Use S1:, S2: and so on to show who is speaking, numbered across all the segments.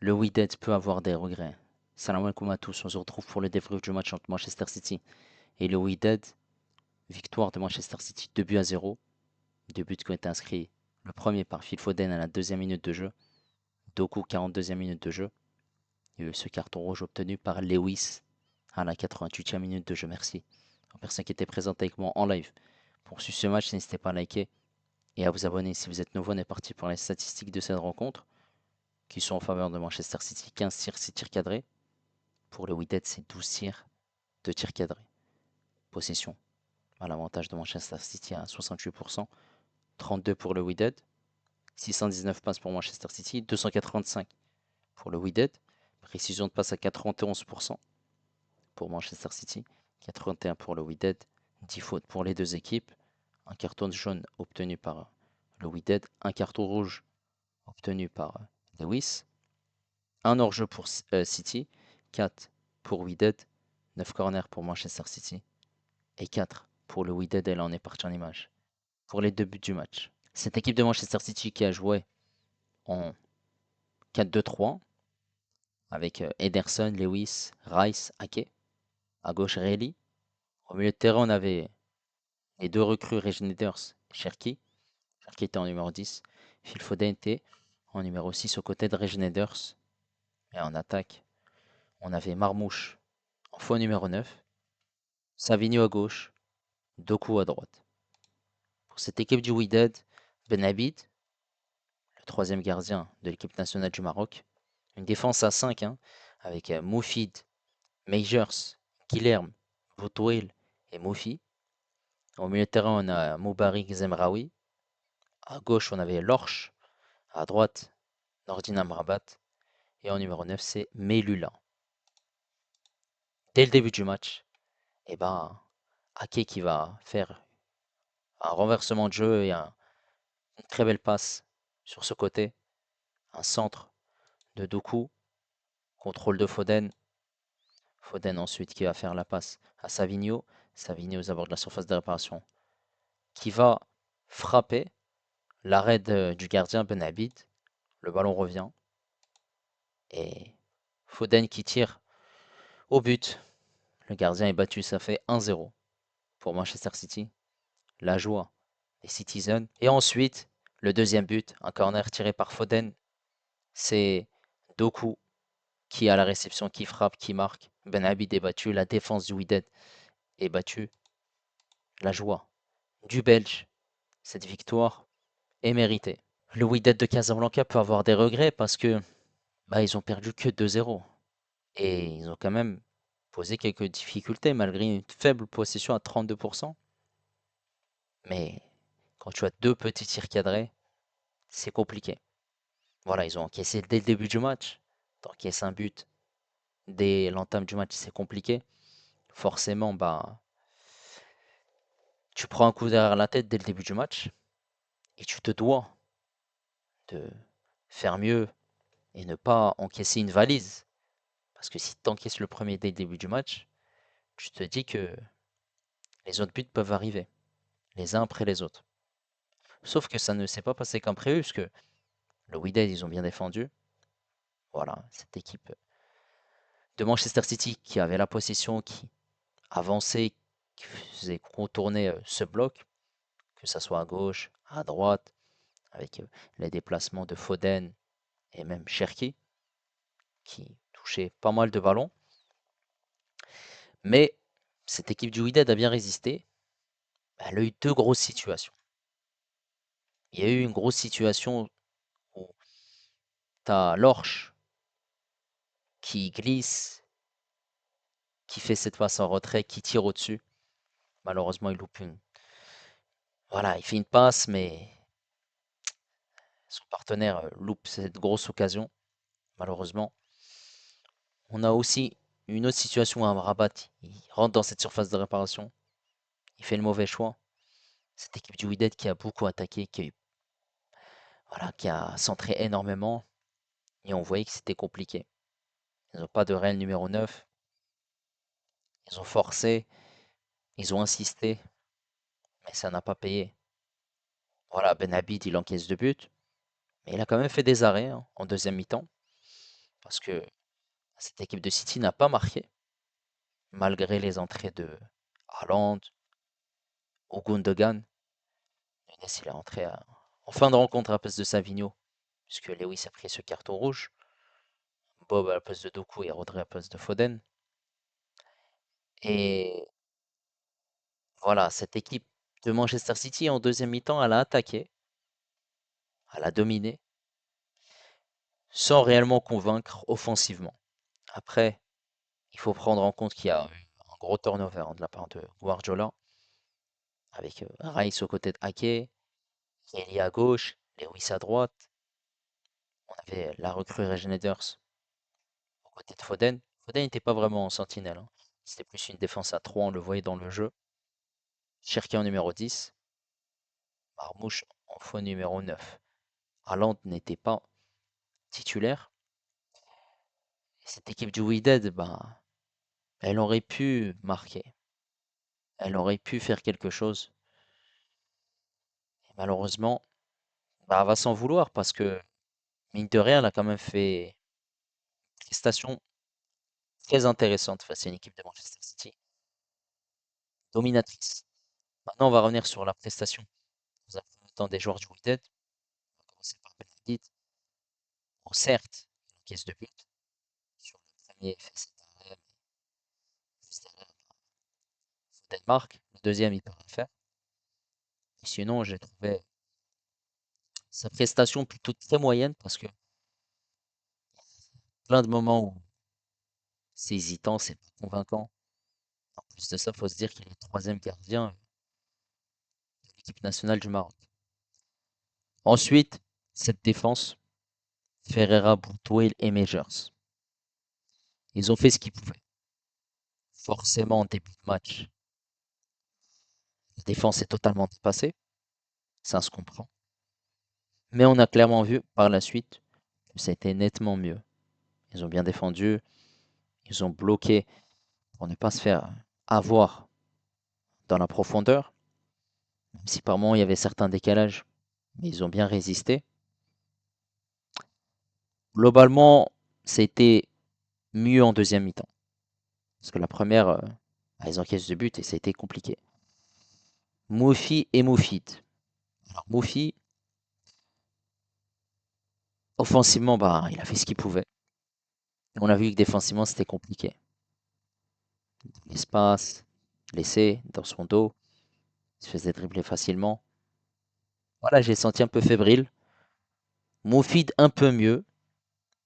S1: Le Wydad peut avoir des regrets. Salam alaikum à tous, on se retrouve pour le débrief du match entre Manchester City et le Wydad. Victoire de Manchester City 2 buts à 0. Deux buts qui ont été inscrits. Le premier par Phil Foden à la deuxième minute de jeu. Doku 42e minute de jeu. Et ce carton rouge obtenu par Lewis à la 88e minute de jeu. Merci aux personnes qui étaient présentes avec moi en live. Pour suivre ce match, n'hésitez pas à liker et à vous abonner si vous êtes nouveau. On est parti pour les statistiques de cette rencontre qui sont en faveur de Manchester City. 15 tirs, 6 tirs cadrés. Pour le Wydad, c'est 12 tirs, 2 tirs cadrés. Possession à l'avantage de Manchester City à 68%. 32 pour le Wydad. 619 passes pour Manchester City. 285 pour le Wydad. Précision de passe à 91% pour Manchester City. 81 pour le Wydad. 10 fautes pour les deux équipes. Un carton jaune obtenu par le Wydad. Un carton rouge obtenu par Lewis. Un hors-jeu pour City. 4 pour Wydad. 9 corners pour Manchester City. Et 4 pour le Wydad, et là on est parti en image. Pour les deux buts du match. Cette équipe de Manchester City qui a joué en 4-2-3 avec Ederson, Lewis, Rice, Ake. À gauche, Reilly. Au milieu de terrain, on avait les deux recrues Regeneders et Cherki. Cherki était en numéro 10. Phil Foden était en numéro 6 aux côtés de Regeneders. Et en attaque, on avait Marmouche en faux numéro 9. Savigno à gauche. Doku à droite. Pour cette équipe du Wydad, Benabid, le troisième gardien de l'équipe nationale du Maroc. Une défense à 5 hein, avec Moufid, Meijers, Guilherme, Boutouil et Moufi. Au milieu de terrain, on a Moubarik Zemraoui. À gauche, on avait Lorch. À droite, Nordin Amrabat. Et en numéro 9, c'est Melula. Dès le début du match, eh ben, Ake qui va faire un renversement de jeu et une très belle passe sur ce côté. Un centre de Doku. Contrôle de Foden. Foden ensuite qui va faire la passe à Savigno. Savigno aux abords de la surface de réparation. Qui va frapper l'arrêt du gardien Benabid. Le ballon revient. Et Foden qui tire au but. Le gardien est battu, ça fait 1-0 pour Manchester City. La joie des Citizens. Et ensuite, le deuxième but, un corner tiré par Foden. C'est Doku qui a la réception, qui frappe, qui marque. Benabid est battu. La défense du Wydad est battue. La joie du Belge. Cette victoire est méritée. Le Wydad de Casablanca peut avoir des regrets parce que ils ont perdu que 2-0. Et ils ont quand même posé quelques difficultés malgré une faible possession à 32%. Mais quand tu as deux petits tirs cadrés, c'est compliqué. Voilà, ils ont encaissé dès le début du match. T'encaisses un but dès l'entame du match, c'est compliqué. Forcément, tu prends un coup derrière la tête dès le début du match et tu te dois de faire mieux et ne pas encaisser une valise. Parce que si tu encaisses le premier dès le début du match, tu te dis que les autres buts peuvent arriver, les uns après les autres. Sauf que ça ne s'est pas passé comme prévu, parce que le Wydad, ils ont bien défendu. Voilà, cette équipe de Manchester City qui avait la possession, qui avançait, qui faisait contourner ce bloc, que ce soit à gauche, à droite, avec les déplacements de Foden et même Cherki, qui touchait pas mal de ballons. Mais cette équipe du Wydad a bien résisté. Elle a eu deux grosses situations. Il y a eu une grosse situation où tu as Lorch qui glisse, qui fait cette passe en retrait, qui tire au-dessus. Malheureusement, il loupe une. Voilà, il fait une passe, mais son partenaire loupe cette grosse occasion, malheureusement. On a aussi une autre situation où Amrabat, il rentre dans cette surface de réparation. Il fait le mauvais choix. Cette équipe du Wydad qui a beaucoup attaqué, qui a centré énormément. Et on voyait que c'était compliqué. Ils n'ont pas de réel numéro 9. Ils ont forcé, ils ont insisté, mais ça n'a pas payé. Voilà, Benabid, il encaisse deux buts, mais il a quand même fait des arrêts hein, en deuxième mi-temps. parce que cette équipe de City n'a pas marqué, malgré les entrées de Haaland ou Gundogan. Nunes, il est entré en fin de rencontre à la place de Savigno, puisque Lewis a pris ce carton rouge. Bob à la place de Doku et Rodri à la place de Foden. Et voilà, cette équipe de Manchester City en deuxième mi-temps, elle a attaqué, elle a dominé, sans réellement convaincre offensivement. Après, il faut prendre en compte qu'il y a eu un gros turnover de la part de Guardiola, avec Rice aux côtés de Ake, Kelly à gauche, Lewis à droite. On avait la recrue Regeneders aux côtés de Foden. Foden n'était pas vraiment en sentinelle, hein. C'était plus une défense à 3, on le voyait dans le jeu. Cherki en numéro 10, Marmouche en faux numéro 9. Haaland n'était pas titulaire. Et cette équipe du Wydad, bah, elle aurait pu marquer. Elle aurait pu faire quelque chose. Et malheureusement, bah, elle va s'en vouloir parce que, mine de rien, elle a quand même fait une prestation très intéressante face à une équipe de Manchester City, dominatrice. Maintenant, on va revenir sur la prestation dans un premier temps des joueurs du Wydad. On va commencer par Ben David. Bon, certes, il encaisse de but. Sur le premier, il fait cet arrêt, mais juste derrière, Foden marque. Le deuxième, il peut rien faire. Et sinon, j'ai trouvé sa prestation plutôt très moyenne parce que plein de moments où c'est hésitant, c'est pas convaincant. En plus de ça, il faut se dire qu'il est le troisième gardien de l'équipe nationale du Maroc. Ensuite, cette défense, Ferreira, Boutwell et Majors. Ils ont fait ce qu'ils pouvaient. Forcément, en début de match, la défense est totalement dépassée. Ça se comprend. Mais on a clairement vu par la suite que ça a été nettement mieux. Ils ont bien défendu. Ils ont bloqué pour ne pas se faire avoir dans la profondeur. Même si par moments il y avait certains décalages. Mais ils ont bien résisté. Globalement, c'était mieux en deuxième mi-temps. Parce que la première, ils encaissent de but et ça a été compliqué. Moufi et Moufid. Alors Moufi, offensivement, bah, il a fait ce qu'il pouvait. On a vu que défensivement, c'était compliqué. L'espace, laissé dans son dos, il se faisait dribbler facilement. Voilà, j'ai senti un peu fébrile. Moufid un peu mieux,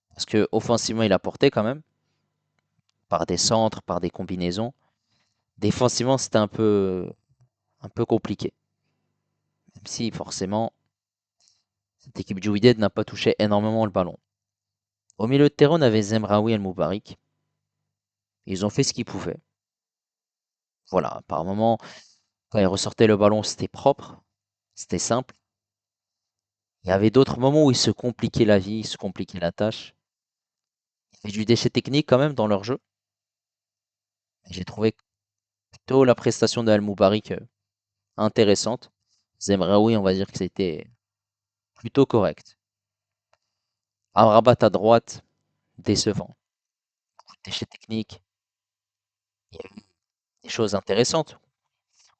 S1: parce que offensivement, il a porté quand même, par des centres, par des combinaisons. Défensivement, c'était un peu compliqué. Même si, forcément, cette équipe du Wydad n'a pas touché énormément le ballon. Au milieu de terrain, on avait Zemraoui et Moubarik. Ils ont fait ce qu'ils pouvaient. Voilà, par moment, quand ils ressortaient le ballon, c'était propre, c'était simple. Il y avait d'autres moments où ils se compliquaient la vie, ils se compliquaient la tâche. Il y avait du déchet technique quand même dans leur jeu. J'ai trouvé plutôt la prestation de Al-Moubarik intéressante. Zemraoui, on va dire que c'était plutôt correct. Amrabat à droite, décevant. Beaucoup de déchets techniques. Il y a eu des choses intéressantes.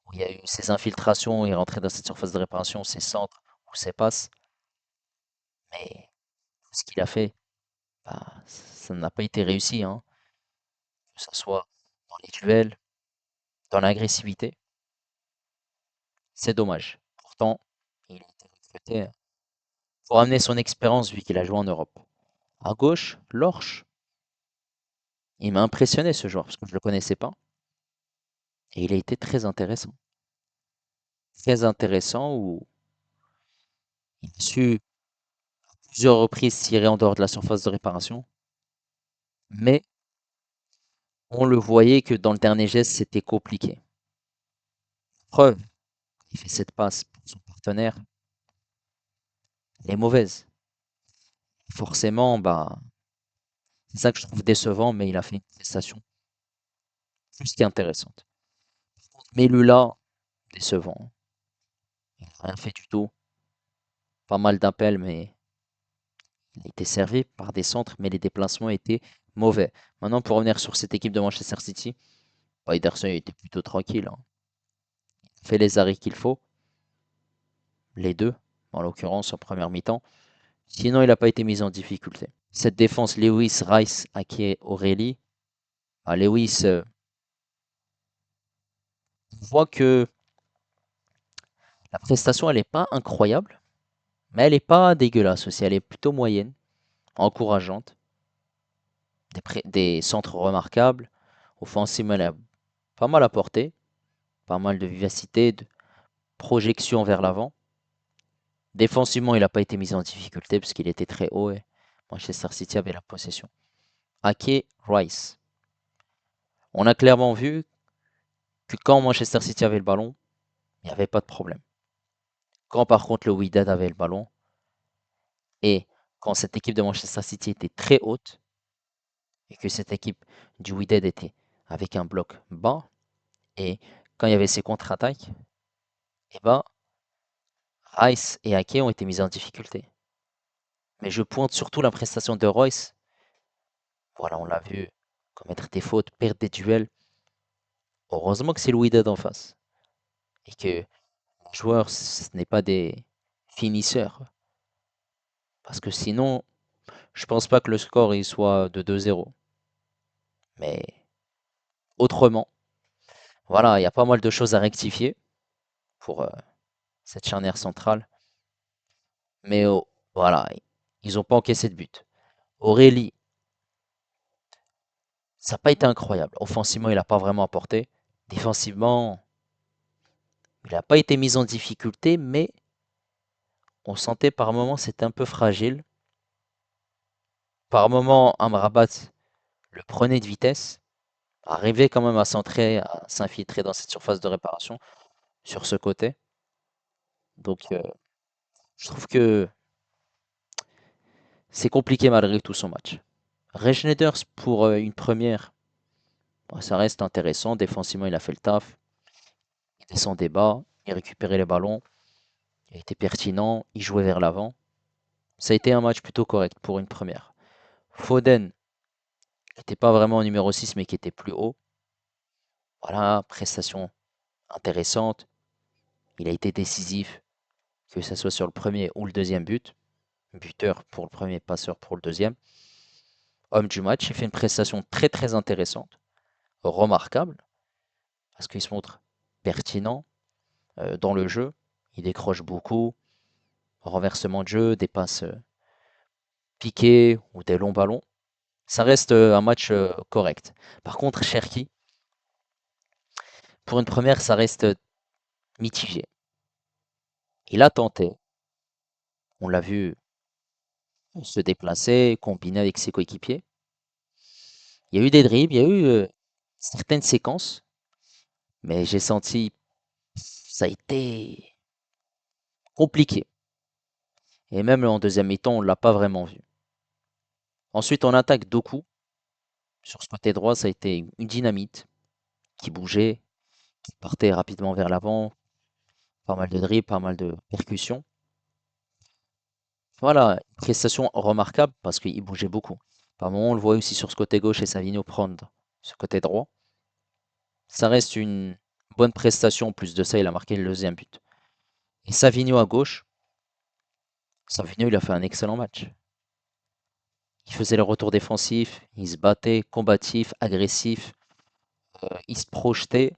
S1: Où il y a eu ses infiltrations, il rentrait dans cette surface de réparation, ses centres ou ses passes. Mais tout ce qu'il a fait, bah, ça n'a pas été réussi, hein. Que ce soit dans les duels, dans l'agressivité. C'est dommage. Pourtant, il a été recruté pour amener son expérience vu qu'il a joué en Europe. À gauche, Lorch. Il m'a impressionné ce joueur parce que je ne le connaissais pas. Et il a été très intéressant. Très intéressant où il a su à plusieurs reprises tirer en dehors de la surface de réparation. Mais on le voyait que dans le dernier geste, c'était compliqué. Preuve, il fait cette passe pour son partenaire. Elle est mauvaise. Forcément, bah, c'est ça que je trouve décevant, mais il a fait une prestation plus qu'intéressante. Mais Lula, décevant. Il n'a rien fait du tout. Pas mal d'appels, mais Il a été servi par des centres, mais les déplacements étaient mauvais. Maintenant, pour revenir sur cette équipe de Manchester City, Ederson était plutôt tranquille, hein. Il fait les arrêts qu'il faut, les deux, en l'occurrence en première mi-temps. Sinon, il n'a pas été mis en difficulté. Cette défense, Lewis, Rice, Ake, Aurélie. Lewis, on voit que la prestation, elle n'est pas incroyable, mais elle n'est pas dégueulasse aussi. Elle est plutôt moyenne, encourageante. Des centres remarquables. Offensivement, elle a pas mal apporté. Pas mal de vivacité, de projection vers l'avant. Défensivement, il n'a pas été mis en difficulté parce qu'il était très haut et Manchester City avait la possession. Ake, Rice. On a clairement vu que quand Manchester City avait le ballon, il n'y avait pas de problème. Quand par contre le Wydad avait le ballon et quand cette équipe de Manchester City était très haute et que cette équipe du Wydad était avec un bloc bas et quand il y avait ces contre-attaques, eh ben, Rice et Ake ont été mis en difficulté. Mais je pointe surtout la prestation de Royce. Voilà, on l'a vu commettre des fautes, perdre des duels. Heureusement que c'est le Wydad en face et que les joueurs, ce n'est pas des finisseurs. Parce que sinon, je pense pas que le score il soit de 2-0. Mais autrement, voilà, il y a pas mal de choses à rectifier pour cette charnière centrale. Mais voilà, ils n'ont pas encaissé de but. Aurélie, ça n'a pas été incroyable. Offensivement, il n'a pas vraiment apporté. Défensivement, il n'a pas été mis en difficulté, mais on sentait par moments c'était un peu fragile. Par moments, Amrabat le prenait de vitesse, arrivait quand même à centrer, à s'infiltrer dans cette surface de réparation sur ce côté. Donc, je trouve que c'est compliqué malgré tout son match. Regeneders pour une première, bon, ça reste intéressant. Défensivement, il a fait le taf. Il descendait bas, il récupérait les ballons, il était pertinent, il jouait vers l'avant. Ça a été un match plutôt correct pour une première. Foden n'était pas vraiment au numéro 6 mais qui était plus haut. Voilà, prestation intéressante. Il a été décisif, que ce soit sur le premier ou le deuxième but. Buteur pour le premier, passeur pour le deuxième. Homme du match, il fait une prestation très très intéressante, remarquable, parce qu'il se montre pertinent dans le jeu. Il décroche beaucoup, renversement de jeu, des passes piquées ou des longs ballons. Ça reste un match correct. Par contre, Cherki, pour une première, ça reste mitigé. Il a tenté, on l'a vu se déplacer, combiner avec ses coéquipiers. Il y a eu des dribbles, il y a eu certaines séquences, mais j'ai senti ça a été compliqué. Et même en deuxième mi-temps, on ne l'a pas vraiment vu. Ensuite, on attaque Doku. Sur ce côté droit, ça a été une dynamite qui bougeait, qui partait rapidement vers l'avant. Pas mal de dribbles, pas mal de percussions. Voilà, une prestation remarquable parce qu'il bougeait beaucoup. Par moments, on le voit aussi sur ce côté gauche et Savigno prendre ce côté droit. Ça reste une bonne prestation. En plus de ça, il a marqué le deuxième but. Et Savigno à gauche, Savigno, il a fait un excellent match. Il faisait le retour défensif, il se battait, combatif, agressif, il se projetait,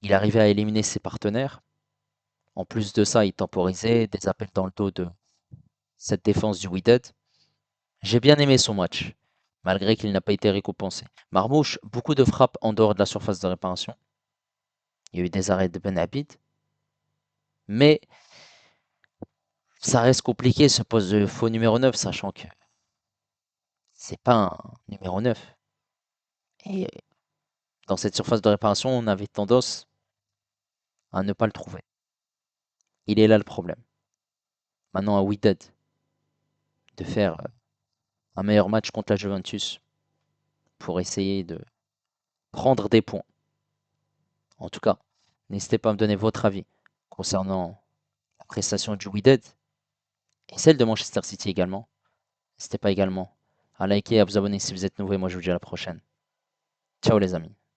S1: il arrivait à éliminer ses partenaires. En plus de ça, il temporisait des appels dans le dos de cette défense du Wydad. J'ai bien aimé son match, malgré qu'il n'a pas été récompensé. Marmouche, beaucoup de frappes en dehors de la surface de réparation. Il y a eu des arrêts de Ben Abid, mais ça reste compliqué ce poste de faux numéro 9, sachant que c'est pas un numéro 9. Et dans cette surface de réparation, on avait tendance à ne pas le trouver. Il est là le problème. Maintenant à Wydad de faire un meilleur match contre la Juventus pour essayer de prendre des points. En tout cas, n'hésitez pas à me donner votre avis concernant la prestation du Wydad et celle de Manchester City également. N'hésitez pas également à liker et à vous abonner si vous êtes nouveau. Et moi, je vous dis à la prochaine. Ciao les amis.